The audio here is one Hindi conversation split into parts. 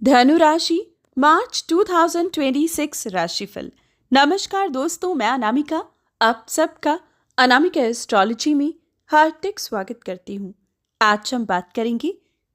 धनु राशि मार्च 2026 राशिफल। नमस्कार दोस्तों, मैं अनामिका आप सबका अनामिका एस्ट्रोलॉजी में हार्दिक स्वागत करती हूँ। आज हम बात करेंगे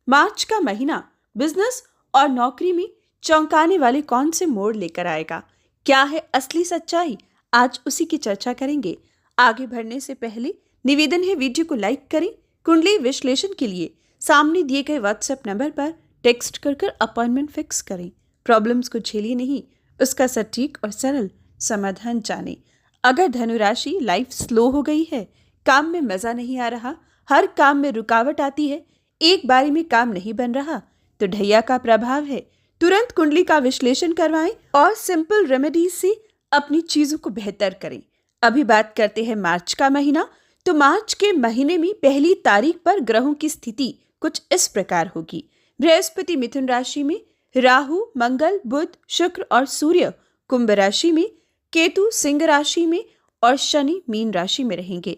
मार्च का महीना बिजनेस और नौकरी में चौंकाने वाले कौन से मोड़ लेकर आएगा, क्या है असली सच्चाई, आज उसी की चर्चा करेंगे। आगे बढ़ने से पहले निवेदन है, वीडियो को लाइक करें। कुंडली विश्लेषण के लिए सामने दिए गए व्हाट्सएप नंबर पर टेक्स्ट कर अपॉइंटमेंट फिक्स करें। प्रॉब्लम्स को झेलिए नहीं, उसका सटीक और सरल समाधान जानें। अगर धनु राशि लाइफ स्लो हो गई है, काम में मजा नहीं आ रहा, हर काम में रुकावट आती है, एक बारी में काम नहीं बन रहा, तो ढैया का प्रभाव है। तुरंत कुंडली का विश्लेषण करवाएं और सिंपल रेमेडी से अपनी चीजों को बेहतर करें। अभी बात करते हैं मार्च का महीना। तो मार्च के महीने में पहली तारीख पर ग्रहों की स्थिति कुछ इस प्रकार होगी। बृहस्पति मिथुन राशि में, राहु, मंगल, बुध, शुक्र और सूर्य कुंभ राशि में, केतु सिंह राशि में और शनि मीन राशि में रहेंगे।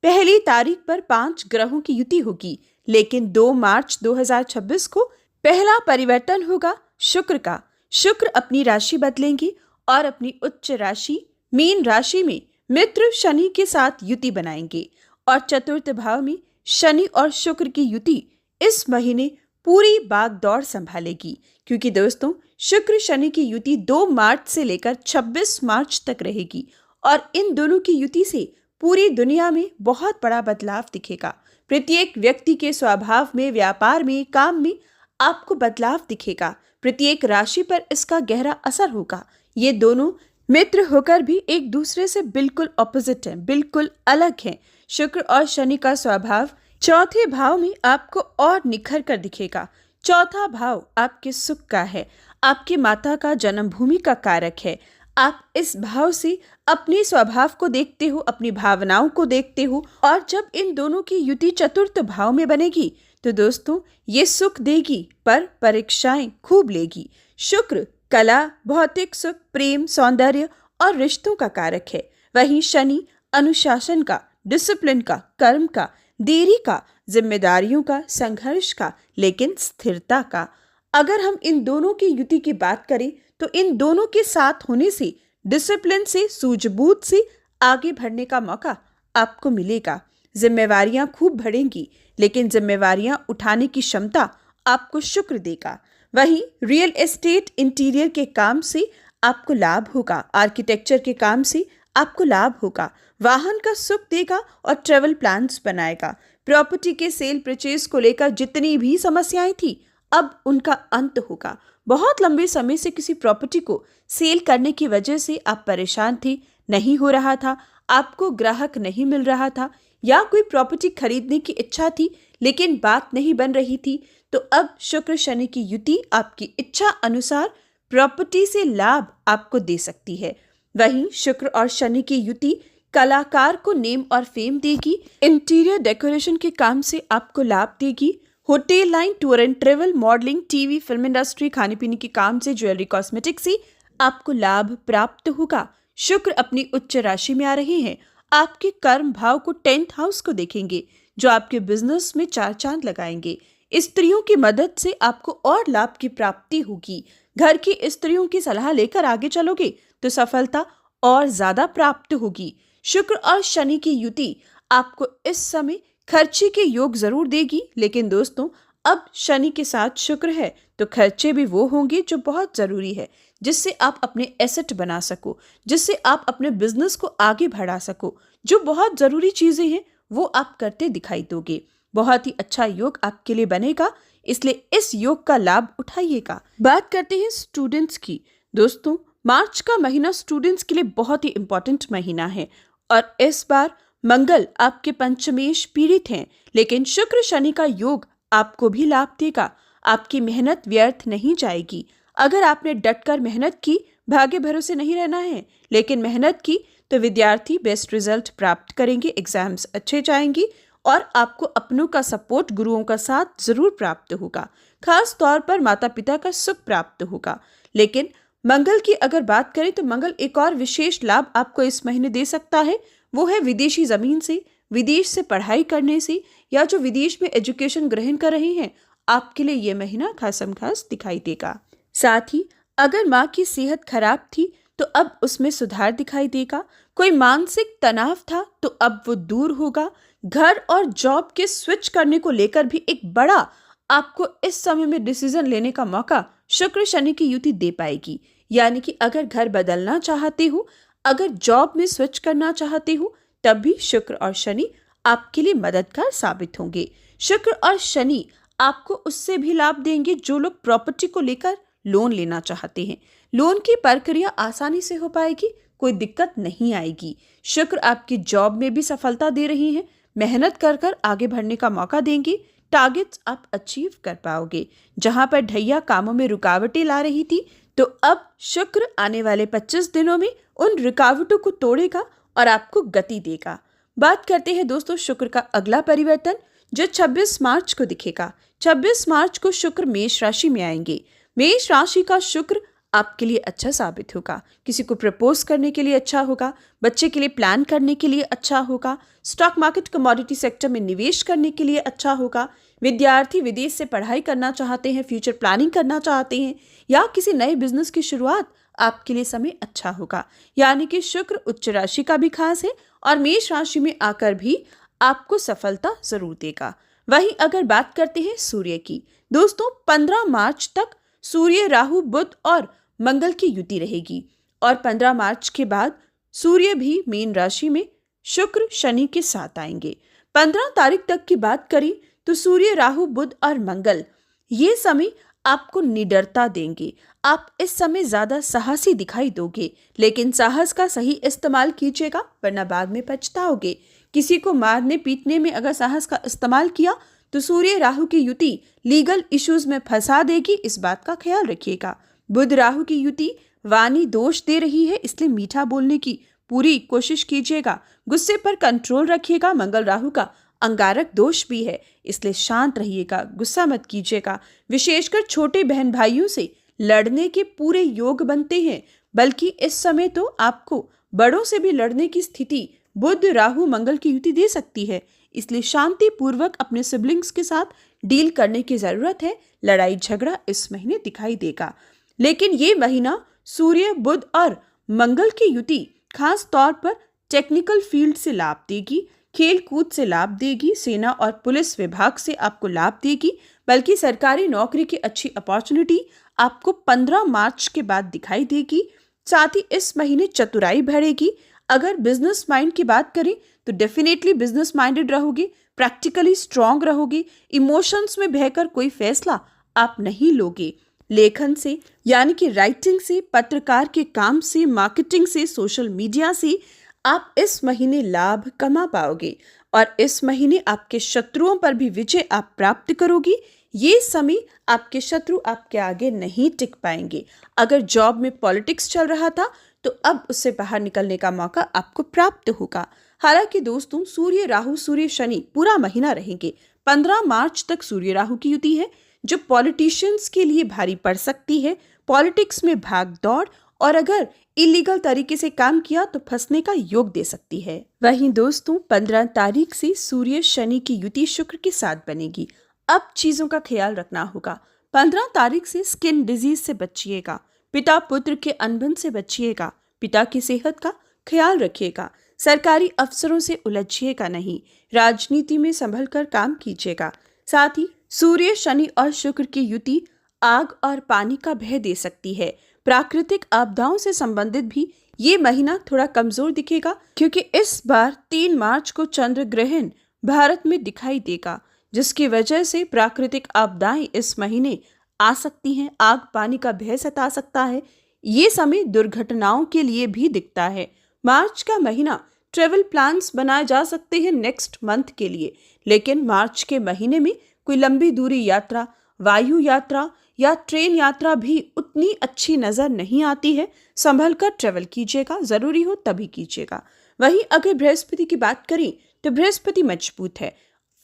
पहली तारीख पर 5 ग्रहों की युति होगी, लेकिन 2 मार्च 2026 को पहला परिवर्तन होगा शुक्र का। शुक्र अपनी राशि बदलेंगे और अपनी उच्च राशि मीन राशि में मित्र शनि के साथ युति बनाएंगे और चतुर्थ भाव में शनि और शुक्र की युति इस महीने पूरी बागडोर संभालेगी, क्योंकि दोस्तों शुक्र शनि की युति 2 मार्च से लेकर 26 मार्च तक रहेगी और इन दोनों की युति से पूरी दुनिया में बहुत बड़ा बदलाव दिखेगा। प्रत्येक व्यक्ति के स्वभाव में, व्यापार में, काम में आपको बदलाव दिखेगा। प्रत्येक राशि पर इसका गहरा असर होगा। ये दोनों मित्र होकर भी एक दूसरे से बिल्कुल ऑपोजिट हैं, बिल्कुल अलग हैं। शुक्र और शनि का स्वभाव चौथे भाव में आपको और निखर कर दिखेगा। चौथा भाव आपके सुख का है, आपकी माता का जन्मभूमि का कारक है। आप इस भाव से अपने स्वभाव को देखते हो, अपनी भावनाओं को देखते हो और जब इन दोनों की युति चतुर्थ भाव में बनेगी तो दोस्तों ये सुख देगी पर परीक्षाएं खूब लेगी। शुक्र कला, भौतिक सुख, प्रेम, सौंदर्य और रिश्तों का कारक है। वहीं शनि अनुशासन का, डिसिप्लिन का, कर्म का, देरी का, जिम्मेदारियों का, संघर्ष का, लेकिन स्थिरता का। अगर हम इन दोनों की युति की बात करें तो इन दोनों के साथ होने से डिसिप्लिन से, सूझबूझ से आगे बढ़ने का मौका आपको मिलेगा। जिम्मेवारियां खूब बढ़ेंगी, लेकिन जिम्मेवारियां उठाने की क्षमता आपको शुक्र देगा। वहीं रियल एस्टेट, इंटीरियर के काम से आपको लाभ होगा, आर्किटेक्चर के काम से आपको लाभ होगा, वाहन का सुख देगा और ट्रेवल प्लान्स बनाएगा। प्रॉपर्टी के सेल परचेज को लेकर जितनी भी समस्याएं थी, अब उनका अंत होगा। बहुत लंबे समय से किसी प्रॉपर्टी को सेल करने की वजह से आप परेशान थे, नहीं हो रहा था, आपको ग्राहक नहीं मिल रहा था, या कोई प्रॉपर्टी खरीदने की इच्छा थी लेकिन बात नहीं बन रही थी, तो अब शुक्र शनि की युति आपकी इच्छा अनुसार प्रॉपर्टी से लाभ आपको दे सकती है। वहीं शुक्र और शनि की युति कलाकार को नेम और फेम देगी, इंटीरियर डेकोरेशन के काम से आपको लाभ देगी, hotel line, tour and travel, modelling, TV, film industry, खाने पीने के काम से, ज्वेलरी, कॉस्मेटिक से आपको लाभ प्राप्त होगा। शुक्र अपनी उच्च राशि में आ रहे हैं, आपके कर्म भाव को 10th हाउस को देखेंगे, जो आपके बिजनेस में 4 चांद लगाएंगे। स्त्रियों की मदद से आपको और लाभ की प्राप्ति होगी। घर की स्त्रियों की सलाह लेकर आगे चलोगे तो सफलता और ज्यादा प्राप्त होगी। शुक्र और शनि की युति आपको इस समय खर्चे के योग जरूर देगी, लेकिन दोस्तों अब शनि के साथ शुक्र है तो खर्चे भी वो होंगे जो बहुत जरूरी है, जिससे आप अपने एसेट बना सको, जिससे आप अपने बिजनेस को आगे बढ़ा सको। जो बहुत जरूरी चीजें हैं वो आप करते दिखाई दोगे। बहुत ही अच्छा योग आपके लिए बनेगा, इसलिए इस योग का लाभ उठाइएगा। बात करते हैं स्टूडेंट्स की। दोस्तों मार्च का महीना स्टूडेंट्स के लिए बहुत ही इंपॉर्टेंट महीना है और इस बार मंगल आपके पंचमेश पीड़ित हैं, लेकिन शुक्र शनि का योग आपको भी लाभ देगा। आपकी मेहनत व्यर्थ नहीं जाएगी। अगर आपने डटकर मेहनत की, भाग्य भरोसे नहीं रहना है, लेकिन मेहनत की, तो विद्यार्थी बेस्ट रिजल्ट प्राप्त करेंगे, एग्जाम्स अच्छे जाएंगे और आपको अपनों का सपोर्ट, गुरुओं का साथ जरूर प्राप्त होगा। खास तौर पर माता पिता का सुख प्राप्त होगा। लेकिन मंगल की अगर बात करें तो मंगल एक और विशेष लाभ आपको इस महीने दे सकता है, वो है विदेशी जमीन से, विदेश से पढ़ाई करने से, या जो विदेश में एजुकेशन ग्रहण कर रहे हैं, आपके लिए ये महीना खासम खास दिखाई देगा। साथ ही अगर माँ की सेहत खराब थी तो अब उसमें सुधार दिखाई देगा। कोई मानसिक तनाव था तो अब वो दूर होगा। घर और जॉब के स्विच करने को लेकर भी एक बड़ा आपको इस समय में डिसीजन लेने का मौका शुक्र शनि की युति दे पाएगी। यानी कि अगर घर बदलना चाहते हो, अगर जॉब में स्विच करना चाहते हो, तब भी शुक्र और शनि आपके लिए मददगार साबित होंगे। शुक्र और शनि आपको उससे भी लाभ देंगे जो लोग प्रॉपर्टी को लेकर लोन लेना चाहते हैं। लोन की प्रक्रिया आसानी से हो पाएगी, कोई दिक्कत नहीं आएगी। शुक्र आपकी जॉब में भी सफलता दे रही हैं, मेहनत कर कर आगे बढ़ने का मौका देंगे। टारगेट्स आप अचीव कर पाओगे। जहां पर ढैया कामों में रुकावटें ला रही थी, तो अब शुक्र आने वाले 25 दिनों में उन रुकावटों को तोड़ेगा और आपको गति देगा। बात करते हैं दोस्तों शुक्र का अगला परिवर्तन जो 26 मार्च को दिखेगा। 26 मार्च को शुक्र मेष राशि में आएंगे। मेष राशि का शुक्र आपके लिए अच्छा साबित होगा। किसी को प्रपोज करने के लिए अच्छा होगा, बच्चे के लिए प्लान करने के लिए अच्छा होगा, स्टॉक मार्केट कमोडिटी सेक्टर में निवेश करने के लिए अच्छा होगा। विद्यार्थी विदेश से पढ़ाई करना चाहते हैं, फ्यूचर प्लानिंग करना चाहते हैं या किसी नए बिजनेस की शुरुआत, आपके लिए समय अच्छा होगा। यानी कि शुक्र उच्च राशि का भी खास है और मेष राशि में आकर भी आपको सफलता जरूर देगा। वहीं अगर बात करते हैं सूर्य की, दोस्तों 15 मार्च तक सूर्य राहु बुध और मंगल की युति रहेगी और 15 मार्च के बाद सूर्य भी मीन राशि में शुक्र शनि के साथ आएंगे। 15 तारीख तक की बात करें तो सूर्य राहु बुध और मंगल ये समय आपको निडरता देंगे। आप इस समय ज्यादा साहसी दिखाई दोगे, लेकिन साहस का सही इस्तेमाल कीजिएगा वरना बाद में पछताओगे। किसी को मारने पीटने में अगर साहस का इस्तेमाल किया तो सूर्य राहु की युति लीगल इश्यूज में फंसा देगी, इस बात का ख्याल रखिएगा। बुध राहु की युति वाणी दोष दे रही है, इसलिए मीठा बोलने की पूरी कोशिश कीजिएगा। गुस्से पर कंट्रोल रखिएगा। मंगल राहु का अंगारक दोष भी है, इसलिए शांत रहिएगा, गुस्सा मत कीजिएगा। विशेषकर छोटे बहन भाइयों से लड़ने के पूरे योग बनते हैं, बल्कि इस समय तो आपको बड़ों से भी लड़ने की स्थिति बुध राहु मंगल की युति दे सकती है, इसलिए शांति पूर्वक अपने सिबलिंग्स के साथ डील करने की जरूरत है। लड़ाई झगड़ा इस महीने दिखाई देगा, लेकिन ये महीना सूर्य बुध और मंगल की युति खास तौर पर टेक्निकल फील्ड से लाभ देगी, खेल कूद से लाभ देगी, सेना और पुलिस विभाग से आपको लाभ देगी, बल्कि सरकारी नौकरी की अच्छी अपॉर्चुनिटी आपको 15 मार्च के बाद दिखाई देगी। साथ ही इस महीने चतुराई बढ़ेगी। अगर बिजनेस माइंड की बात करें तो डेफिनेटली बिजनेस माइंडेड रहोगे, प्रैक्टिकली स्ट्रांग रहोगे। इमोशंस में बहकर कोई फैसला आप नहीं लोगे। लेखन से यानी कि राइटिंग से, पत्रकार के काम से, मार्केटिंग से, सोशल मीडिया से आप इस महीने लाभ कमा पाओगे और इस महीने आपके शत्रुओं पर भी विजय आप प्राप्त करोगी। ये समय आपके शत्रु आपके आगे नहीं टिक पाएंगे। अगर जॉब में पॉलिटिक्स चल रहा था तो अब उससे बाहर निकलने का मौका आपको प्राप्त होगा। हालांकि दोस्तों सूर्य राहु सूर्य शनि पूरा महीना रहेंगे। 15 मार्च तक सूर्य राहु की युति है जो पॉलिटिशियंस के लिए भारी पड़ सकती है। पॉलिटिक्स में भाग दौड़ और अगर इलीगल तरीके से काम किया तो फंसने का योग दे सकती है। वहीं दोस्तों 15 तारीख से सूर्य शनि की युति शुक्र के साथ बनेगी। अब चीजों का ख्याल रखना होगा। 15 तारीख से स्किन डिजीज से बचिएगा, पिता पुत्र के अनबन से बचिएगा, पिता की सेहत का ख्याल रखिएगा, सरकारी अफसरों से उलझिएगा नहीं, राजनीति में संभल कर काम कीजिएगा। साथ ही सूर्य शनि और शुक्र की युति आग और पानी का भय दे सकती है। प्राकृतिक आपदाओं से संबंधित भी ये महीना थोड़ा कमजोर दिखेगा, क्योंकि इस बार 3 मार्च को चंद्र ग्रहण भारत में दिखाई देगा, जिसकी वजह से प्राकृतिक आपदाएं इस महीने आ सकती हैं। आग पानी का भय सता सकता है। ये समय दुर्घटनाओं के लिए भी दिखता है। मार्च का महीना ट्रेवल प्लान्स बनाए जा सकते हैं नेक्स्ट मंथ के लिए, लेकिन मार्च के महीने में कोई लंबी दूरी यात्रा, वायु यात्रा या ट्रेन यात्रा भी उतनी अच्छी नजर नहीं आती है। संभल कर ट्रेवल कीजिएगा, जरूरी हो तभी कीजिएगा। वहीं अगर बृहस्पति की बात करें तो बृहस्पति मजबूत है,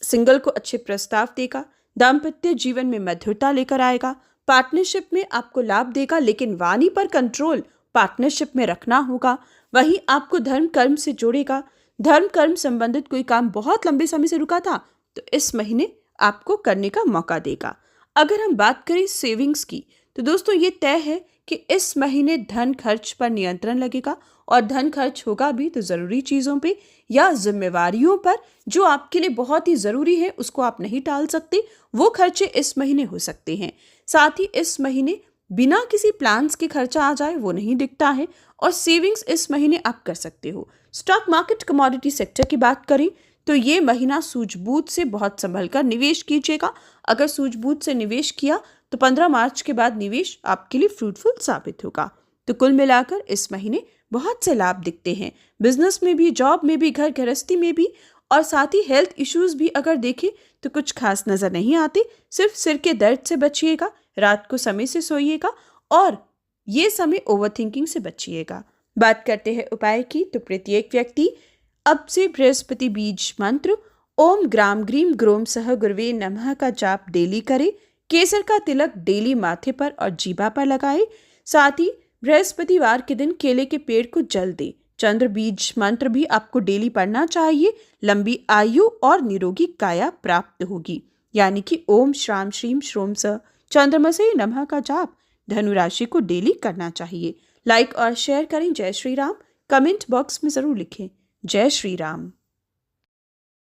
सिंगल को अच्छे प्रस्ताव देगा, दाम्पत्य जीवन में मधुरता लेकर आएगा, पार्टनरशिप में आपको लाभ देगा, लेकिन वाणी पर कंट्रोल पार्टनरशिप में रखना होगा। वहीं आपको धर्म कर्म से जोड़ेगा। धर्म कर्म संबंधित कोई काम बहुत लंबे समय से रुका था तो इस महीने आपको करने का मौका देगा। अगर हम बात करें सेविंग्स की तो दोस्तों ये तय है कि इस महीने धन खर्च पर नियंत्रण लगेगा और धन खर्च होगा भी तो ज़रूरी चीज़ों पे या जिम्मेवारियों पर जो आपके लिए बहुत ही ज़रूरी है, उसको आप नहीं टाल सकते। वो खर्चे इस महीने हो सकते हैं। साथ ही इस महीने बिना किसी प्लान्स के खर्चा आ जाए वो नहीं दिखता है और सेविंग्स इस महीने आप कर सकते हो। स्टॉक मार्केट कमोडिटी सेक्टर की बात करें तो ये महीना सूझबूझ से बहुत संभल कर निवेश कीजिएगा। अगर सूझबूझ से निवेश किया तो 15 मार्च के बाद निवेश आपके लिए फ्रूटफुल साबित होगा। तो कुल मिलाकर इस महीने बहुत से लाभ दिखते हैं, बिजनेस में भी, जॉब में भी, घर गृहस्थी में भी, और साथ ही हेल्थ इश्यूज भी अगर देखें तो कुछ खास नजर नहीं आते। सिर्फ सिर के दर्द से बचिएगा, रात को समय से सोइएगा और ये समय ओवरथिंकिंग से बचिएगा। बात करते हैं उपाय की, तो प्रत्येक व्यक्ति अब से बृहस्पति बीज मंत्र ओम ग्राम ग्रीम ग्रोम सह गुरुवे नमः का जाप डेली करे। केसर का तिलक डेली माथे पर और जीभा पर लगाए। साथ ही बृहस्पतिवार के दिन केले के पेड़ को जल दे। चंद्र बीज मंत्र भी आपको डेली पढ़ना चाहिए। लंबी आयु और निरोगी काया प्राप्त होगी। यानी कि ओम श्राम श्रीम श्रोम स चंद्रमसे नमः का जाप धनु राशि को डेली करना चाहिए। लाइक और शेयर करें। जय श्री राम। कमेंट बॉक्स में जरूर लिखें जय श्री राम।